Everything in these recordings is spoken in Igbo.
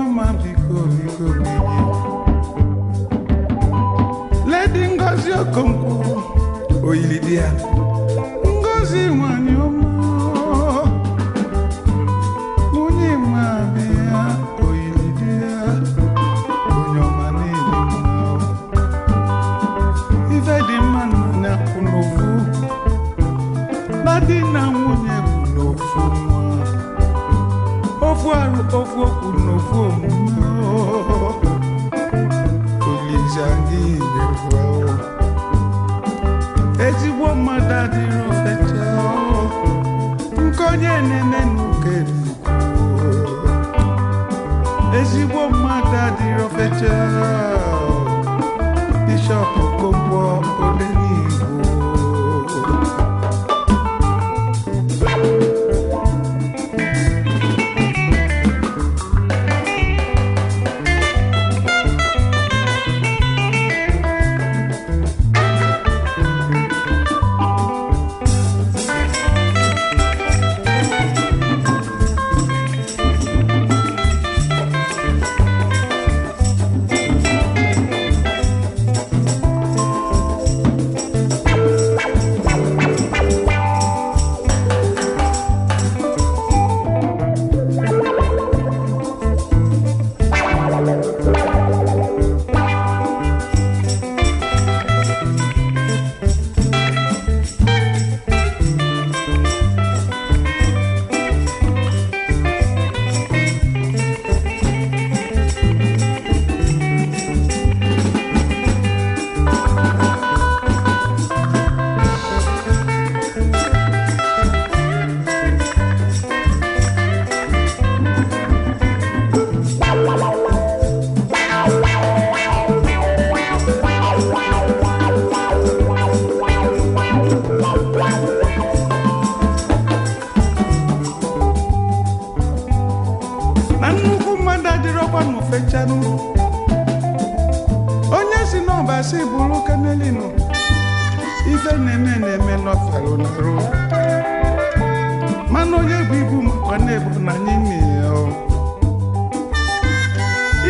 ọma biko biko bilie Lady Ngozi Okonkwo oyili di ya Ngozi nwanyị ọma onye ma bịa oyili di ya onye ọma na-ebi mma ife dị mma na akwụ n'ofu na di na nwunye bụ n'ofu nwa ofu arụ ofu okwu n'ofu omume Olizangi nyekwa ezigbo mmadụ adịrị ofecha nke onye na-eme n'uke ezigbo mmadụ adịrị ofecha Bishop Okonkwo Odenigbo onye si n'ọba si bụrụ kanelino ife na-eme n'ọfịalụ n'arụ mana onye bụ ibu makwa na-ebu na anyị nne ya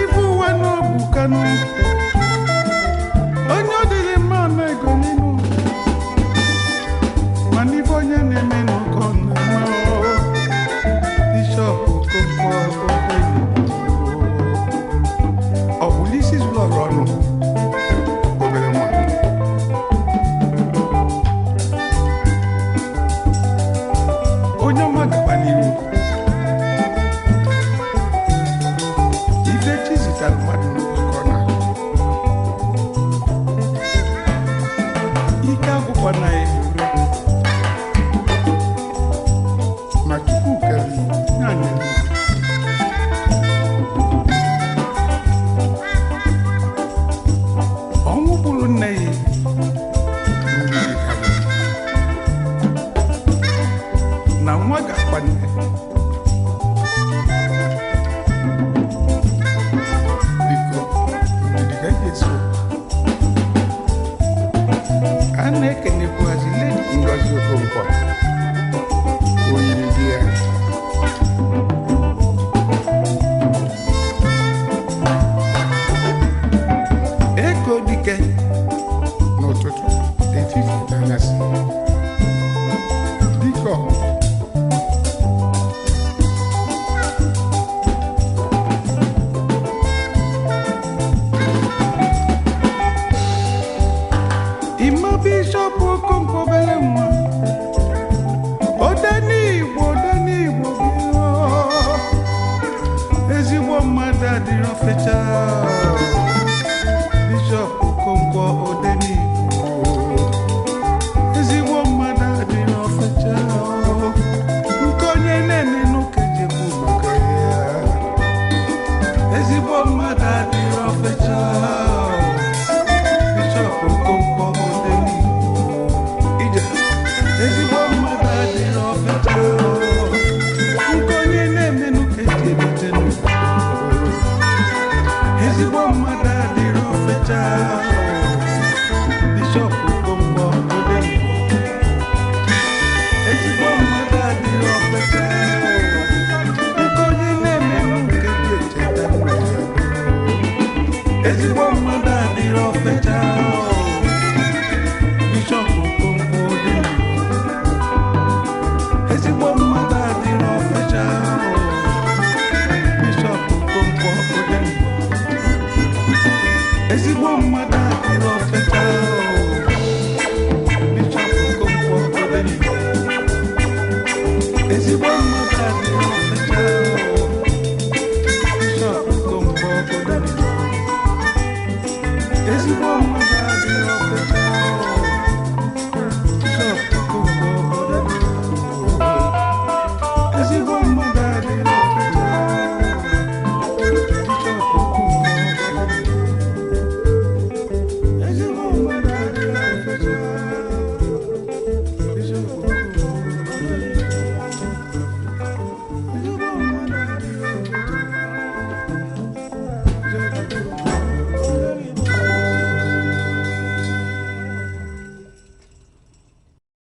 ibu ụwa n'obu kanụ onye ọ dịrị mma ọnụ ego n'inu mana ife onye na-eme n'ụkọ na Bishop Okonkwo ọnụ obere nwa onye ọma gaba n'iru ife chizitara mmadụ n'ụkọ na ike akwụkwọ na ya ma Chukwu kere naanị nne ya na nwa ga-akpa nne biko ndịga Jesu a na-ekenekwazi Lady Ngozi Okonkwo oyiri di ya ego dike n'ụtụtụ etiti anyasị biko Ima Bishop Okonkwo obere nwa Odenigbo ezigbo mmadụ adịrị ofecha Bishop Okonkwo Odenigbo ezigbo mmadụ adịrị ofecha nke onye na-eme n'ụka ejekwu maka ya ezigbo mmadụ adịrị ofecha Bishop Okonkwo Odenigbo ije ezigbo mmadụ adịrị ofecha nke onye na-eme n'ụka ejekwu ezigbo mmadụ adịrị ofecha Bishop Okonkwo Odenigbo ezigbo mmadụ adịrị ofecha nke onye na-eme n'ụka ejekwu ezigbo mmadụ adịrọ fecha Bishop Okonkwo Odenigbo ezigbo mmadụ adịrọ fecha Bishop Okonkwo Odenigbo ezigbo mmadụ adịrọ fecha Bishop Okonkwo Odenigbo ezigbo mmadụ adịrọ fecha Bishop Okonkwo Odenigbo ezigbo